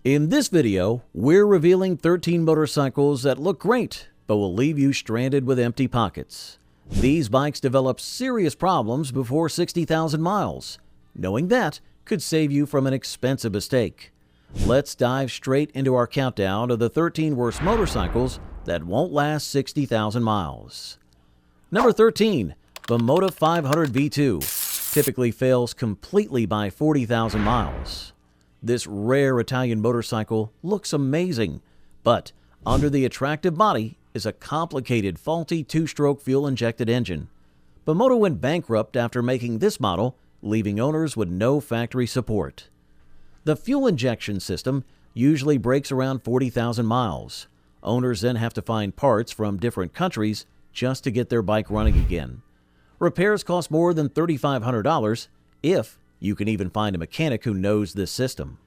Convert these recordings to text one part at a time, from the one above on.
In this video, we're revealing 13 motorcycles that look great, but will leave you stranded with empty pockets. These bikes develop serious problems before 60,000 miles. Knowing that could save you from an expensive mistake. Let's dive straight into our countdown of the 13 worst motorcycles that won't last 60,000 miles. Number 13, the Moto 500 V2, typically fails completely by 40,000 miles. This rare Italian motorcycle looks amazing, but under the attractive body is a complicated, faulty two-stroke fuel-injected engine. Moto went bankrupt after making this model, leaving owners with no factory support. The fuel injection system usually breaks around 40,000 miles. Owners then have to find parts from different countries just to get their bike running again. Repairs cost more than $3,500 if you can even find a mechanic who knows this system.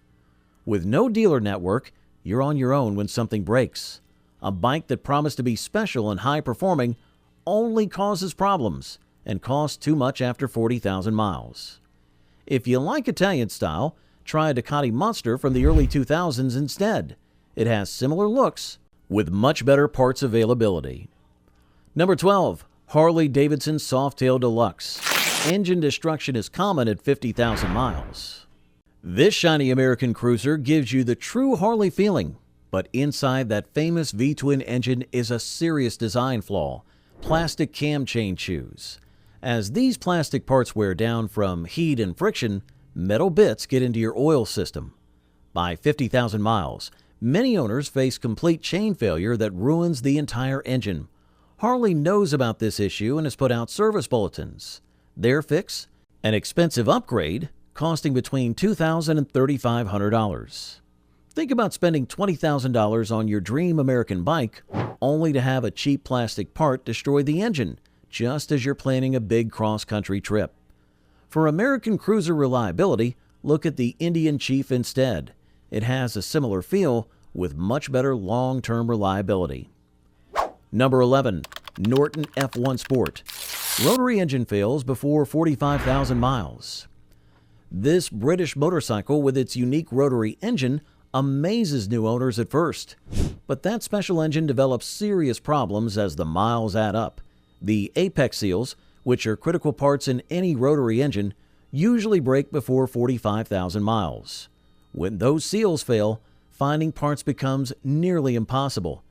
With no dealer network, you're on your own when something breaks. A bike that promised to be special and high-performing only causes problems and costs too much after 40,000 miles. If you like Italian style, try a Ducati Monster from the early 2000s instead. It has similar looks with much better parts availability. Number 12, HarleyDavidson Softail Deluxe. Engine destruction is common at 50,000 miles. This shiny American cruiser gives you the true Harley feeling, but inside that famous V-twin engine is a serious design flaw: plastic cam chain shoes. As these plastic parts wear down from heat and friction, metal bits get into your oil system. By 50,000 miles, many owners face complete chain failure that ruins the entire engine. Harley knows about this issue and has put out service bulletins. Their fix? An expensive upgrade costing between $2,000 and $3,500. Think about spending $20,000 on your dream American bike only to have a cheap plastic part destroy the engine just as you're planning a big cross-country trip. For American cruiser reliability, look at the Indian Chief instead. It has a similar feel with much better long-term reliability. Number 11, Norton F1 Sport. Rotary engine fails before 45,000 miles. This British motorcycle with its unique rotary engine amazes new owners at first. But that special engine develops serious problems as the miles add up. The apex seals, which are critical parts in any rotary engine, usually break before 45,000 miles. When those seals fail, finding parts becomes nearly impossible.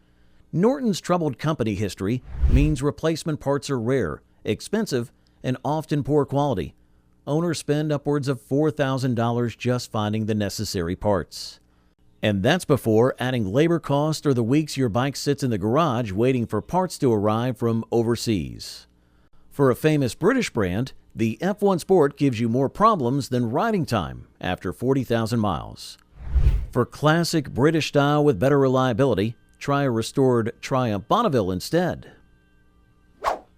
Norton's troubled company history means replacement parts are rare, expensive, and often poor quality. Owners spend upwards of $4,000 just finding the necessary parts. And that's before adding labor cost or the weeks your bike sits in the garage waiting for parts to arrive from overseas. For a famous British brand, the F1 Sport gives you more problems than riding time after 40,000 miles. For classic British style with better reliability, try a restored Triumph Bonneville instead.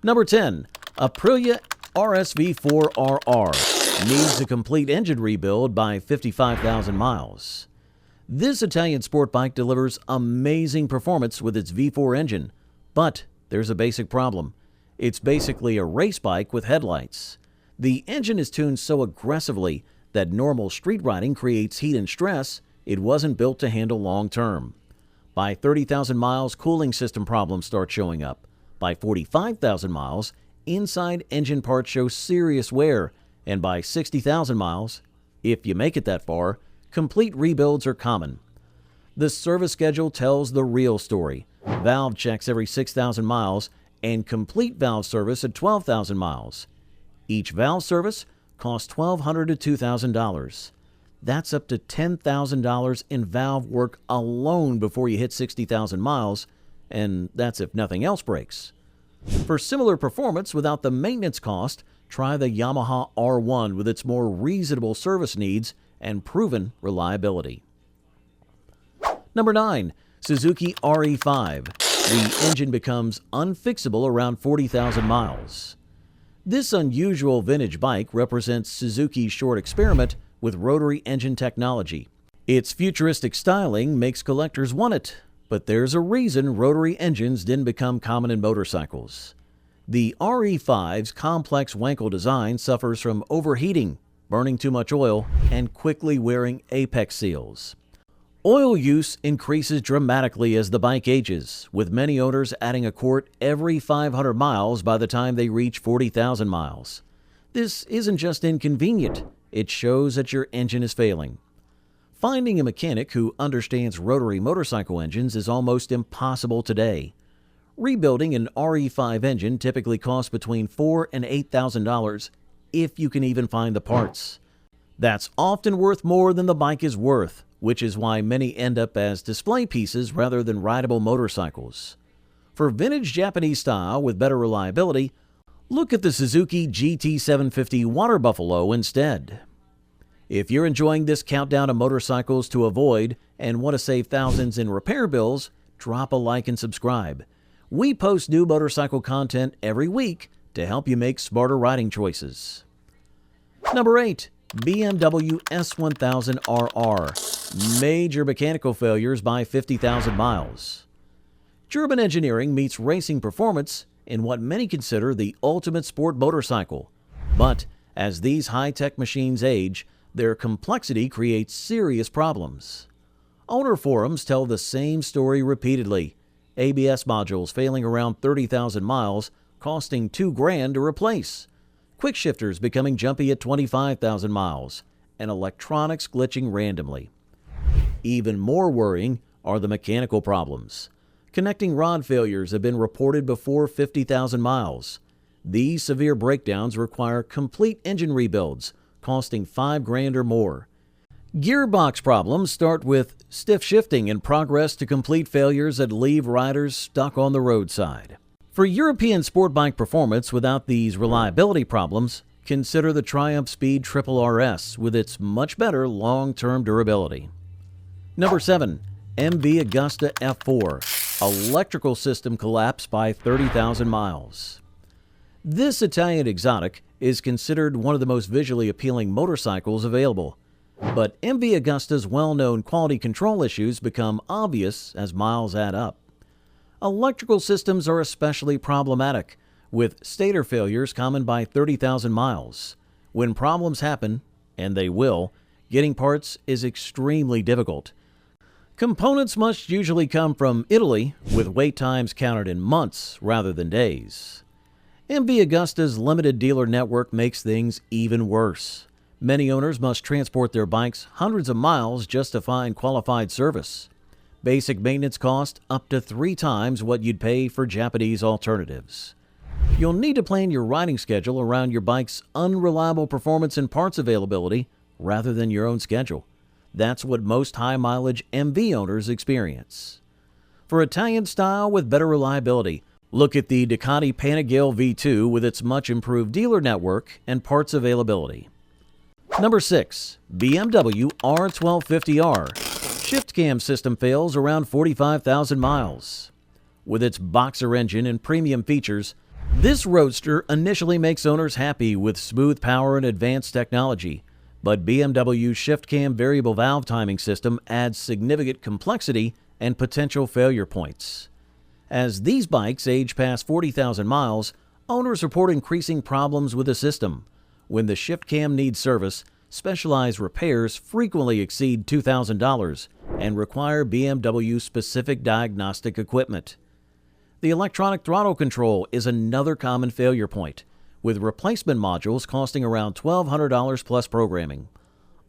Number 10, Arilia RSV4R needs a complete engine rebuild by 55,000 miles. This Italian sport bike delivers amazing performance with its V4 engine, but there's a basic problem. It's basically a race bike with headlights. The engine is tuned so aggressively that normal street riding creates heat and stress it wasn't built to handle long term. By 30,000 miles, cooling system problems start showing up. By 45,000 miles, inside engine parts show serious wear. And by 60,000 miles, if you make it that far, complete rebuilds are common. The service schedule tells the real story. Valve checks every 6,000 miles and complete valve service at 12,000 miles. Each valve service costs $1,200 to $2,000. That's up to $10,000 in valve work alone before you hit 60,000 miles, and that's if nothing else breaks. For similar performance without the maintenance cost, try the Yamaha R1 with its more reasonable service needs and proven reliability. Number 9, Suzuki RE5. The engine becomes unfixable around 40,000 miles. This unusual vintage bike represents Suzuki's short experiment with rotary engine technology. Its futuristic styling makes collectors want it, but there's a reason rotary engines didn't become common in motorcycles. The RE5's complex Wankel design suffers from overheating, burning too much oil, and quickly wearing apex seals. Oil use increases dramatically as the bike ages, with many owners adding a quart every 500 miles by the time they reach 40,000 miles. This isn't just inconvenient, it shows that your engine is failing. Finding a mechanic who understands rotary motorcycle engines is almost impossible today. Rebuilding an RE5 engine typically costs between $4,000 and $8,000 if you can even find the parts. That's often worth more than the bike is worth, which is why many end up as display pieces rather than rideable motorcycles. For vintage Japanese style with better reliability, look at the Suzuki GT750 Water Buffalo instead. If you're enjoying this countdown of motorcycles to avoid and want to save thousands in repair bills, drop a like and subscribe. We post new motorcycle content every week to help you make smarter riding choices. Number 8. BMW S1000RR. Major mechanical failures by 50,000 miles. German engineering meets racing performance in what many consider the ultimate sport motorcycle. But as these high-tech machines age, their complexity creates serious problems. Owner forums tell the same story repeatedly. ABS modules failing around 30,000 miles, costing $2,000 to replace. Quick shifters becoming jumpy at 25,000 miles, and electronics glitching randomly. Even more worrying are the mechanical problems. Connecting rod failures have been reported before 50,000 miles. These severe breakdowns require complete engine rebuilds, costing $5,000 or more. Gearbox problems start with stiff shifting and progress to complete failures that leave riders stuck on the roadside. For European sport bike performance without these reliability problems, consider the Triumph Speed Triple RS with its much better long-term durability. Number 7. MV Augusta F4. Electrical system collapse by 30,000 miles. This Italian exotic is considered one of the most visually appealing motorcycles available, but MV Augusta's well-known quality control issues become obvious as miles add up. Electrical systems are especially problematic, with stator failures common by 30,000 miles. When problems happen, and they will, getting parts is extremely difficult. Components must usually come from Italy, with wait times counted in months rather than days. MV Augusta's limited dealer network makes things even worse. Many owners must transport their bikes hundreds of miles just to find qualified service. Basic maintenance cost up to 3 times what you'd pay for Japanese alternatives. You'll need to plan your riding schedule around your bike's unreliable performance and parts availability rather than your own schedule. That's what most high-mileage MV owners experience. For Italian style with better reliability, look at the Ducati Panagale V2 with its much-improved dealer network and parts availability. Number 6. BMW R1250R. Shift cam system fails around 45,000 miles. With its boxer engine and premium features, this roadster initially makes owners happy with smooth power and advanced technology, but BMW's shift cam variable valve timing system adds significant complexity and potential failure points. As these bikes age past 40,000 miles, owners report increasing problems with the system. When the shift cam needs service, specialized repairs frequently exceed $2,000 and require BMW-specific diagnostic equipment. The electronic throttle control is another common failure point, with replacement modules costing around $1,200 plus programming.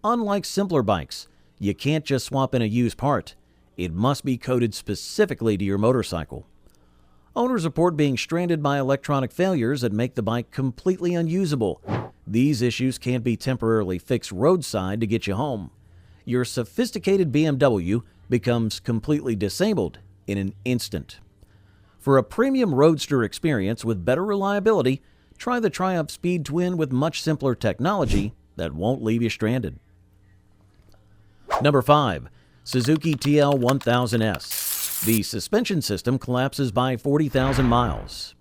Unlike simpler bikes, you can't just swap in a used part. It must be coded specifically to your motorcycle. Owners report being stranded by electronic failures that make the bike completely unusable. These issues can't be temporarily fixed roadside to get you home. Your sophisticated BMW becomes completely disabled in an instant. For a premium roadster experience with better reliability, try the Triumph Speed Twin with much simpler technology that won't leave you stranded. Number 5. Suzuki TL1000S. The suspension system collapses by 40,000 miles.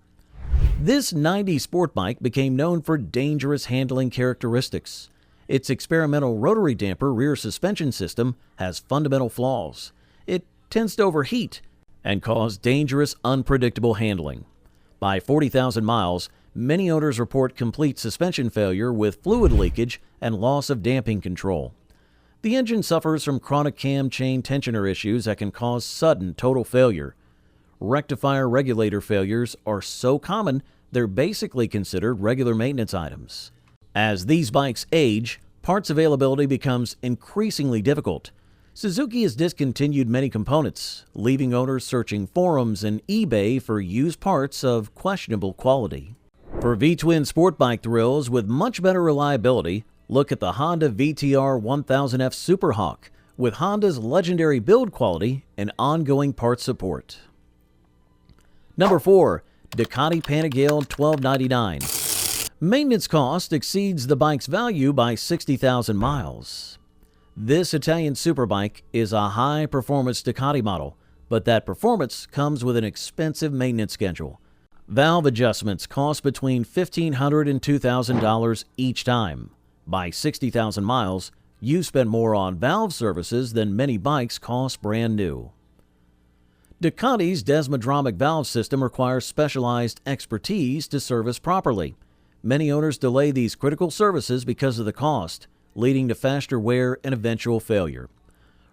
This 90s sport bike became known for dangerous handling characteristics. Its experimental rotary damper rear suspension system has fundamental flaws. It tends to overheat and cause dangerous, unpredictable handling. By 40,000 miles, many owners report complete suspension failure with fluid leakage and loss of damping control. The engine suffers from chronic cam chain tensioner issues that can cause sudden total failure. Rectifier regulator failures are so common they're basically considered regular maintenance items. As these bikes age, parts availability becomes increasingly difficult. Suzuki has discontinued many components, leaving owners searching forums and eBay for used parts of questionable quality. For V-twin sport bike thrills with much better reliability, look at the Honda VTR 1000F Superhawk with Honda's legendary build quality and ongoing part support. Number 4. Ducati Panagale 1299. Maintenance cost exceeds the bike's value by 60,000 miles. This Italian superbike is a high-performance Ducati model, but that performance comes with an expensive maintenance schedule. Valve adjustments cost between $1,500 and $2,000 each time. By 60,000 miles, you spend more on valve services than many bikes cost brand new. Ducati's desmodromic valve system requires specialized expertise to service properly. Many owners delay these critical services because of the cost, leading to faster wear and eventual failure.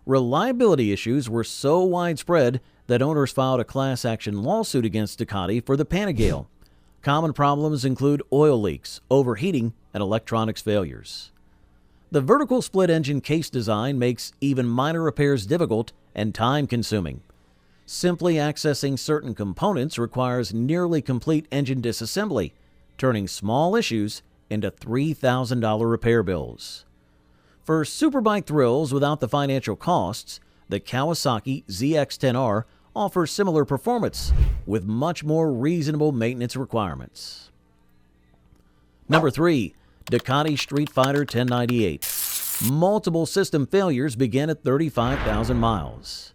Reliability issues were so widespread that owners filed a class action lawsuit against Ducati for the Panagale. Common problems include oil leaks, overheating, and electronics failures. The vertical split engine case design makes even minor repairs difficult and time-consuming. Simply accessing certain components requires nearly complete engine disassembly, turning small issues into $3,000 repair bills. For superbike thrills without the financial costs, the Kawasaki ZX10R offers similar performance with much more reasonable maintenance requirements. Number 3. Ducati Street Fighter 1098. Multiple system failures begin at 35,000 miles.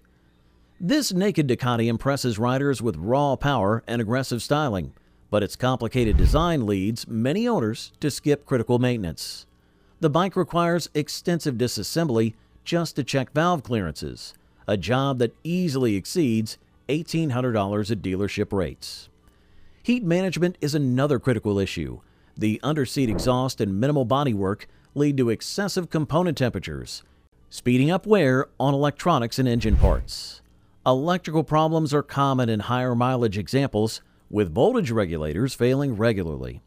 This naked Ducati impresses riders with raw power and aggressive styling, but its complicated design leads many owners to skip critical maintenance. The bike requires extensive disassembly just to check valve clearances, a job that easily exceeds $1,800 at dealership rates. Heat management is another critical issue. The underseat exhaust and minimal bodywork lead to excessive component temperatures, speeding up wear on electronics and engine parts. Electrical problems are common in higher mileage examples, with voltage regulators failing regularly.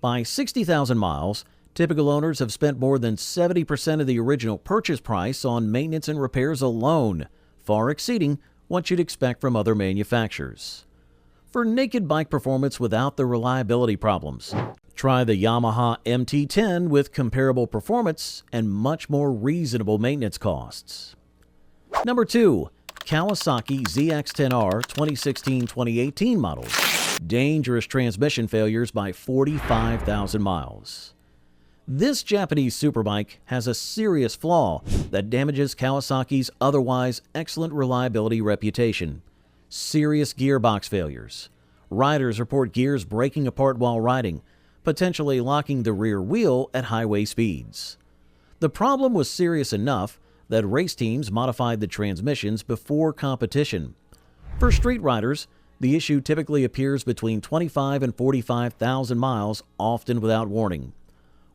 By 60,000 miles, typical owners have spent more than 70% of the original purchase price on maintenance and repairs alone, far exceeding what you'd expect from other manufacturers. For naked bike performance without the reliability problems, try the Yamaha MT-10 with comparable performance and much more reasonable maintenance costs. Number 2. Kawasaki ZX10R 2016-2018 models. Dangerous transmission failures by 45,000 miles. This Japanese superbike has a serious flaw that damages Kawasaki's otherwise excellent reliability reputation: serious gearbox failures. Riders report gears breaking apart while riding, potentially locking the rear wheel at highway speeds. The problem was serious enough that race teams modified the transmissions before competition. For street riders, the issue typically appears between 25,000 and 45,000 miles, often without warning.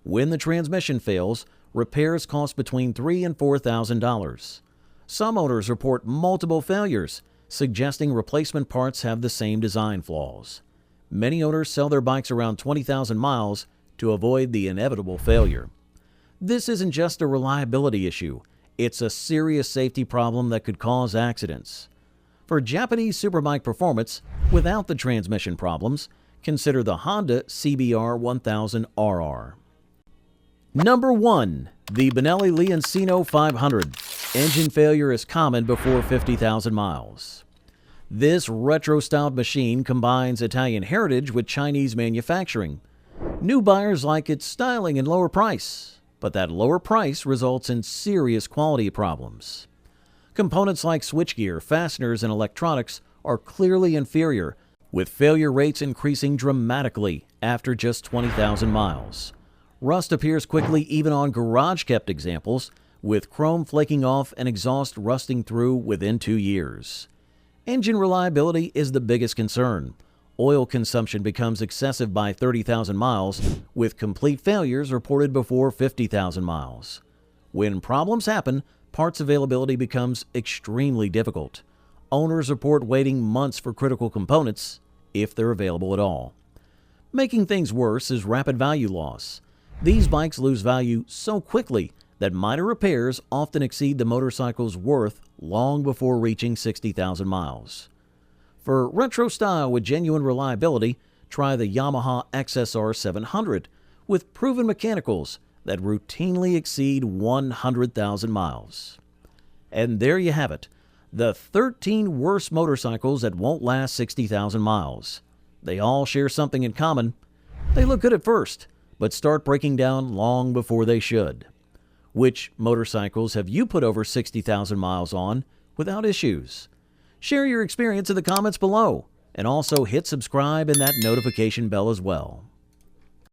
When the transmission fails, repairs cost between $3,000 and $4,000. Some owners report multiple failures, suggesting replacement parts have the same design flaws. Many owners sell their bikes around 20,000 miles to avoid the inevitable failure. This isn't just a reliability issue. It's a serious safety problem that could cause accidents. For Japanese superbike performance without the transmission problems, consider the Honda CBR 1000RR. Number 1. The Benelli Leansino 500. Engine failure is common before 50,000 miles. This retro-styled machine combines Italian heritage with Chinese manufacturing. New buyers like its styling and lower price, but that lower price results in serious quality problems. Components like switchgear, fasteners, and electronics are clearly inferior, with failure rates increasing dramatically after just 20,000 miles. Rust appears quickly even on garage-kept examples, with chrome flaking off and exhaust rusting through within 2 years. Engine reliability is the biggest concern. Oil consumption becomes excessive by 30,000 miles, with complete failures reported before 50,000 miles. When problems happen, parts availability becomes extremely difficult. Owners report waiting months for critical components, if they're available at all. Making things worse is rapid value loss. These bikes lose value so quickly that minor repairs often exceed the motorcycle's worth long before reaching 60,000 miles. For retro style with genuine reliability, try the Yamaha XSR 700 with proven mechanicals that routinely exceed 100,000 miles. And there you have it, the 13 worst motorcycles that won't last 60,000 miles. They all share something in common. They look good at first, but start breaking down long before they should. Which motorcycles have you put over 60,000 miles on without issues? Share your experience in the comments below, and also hit subscribe and that notification bell as well.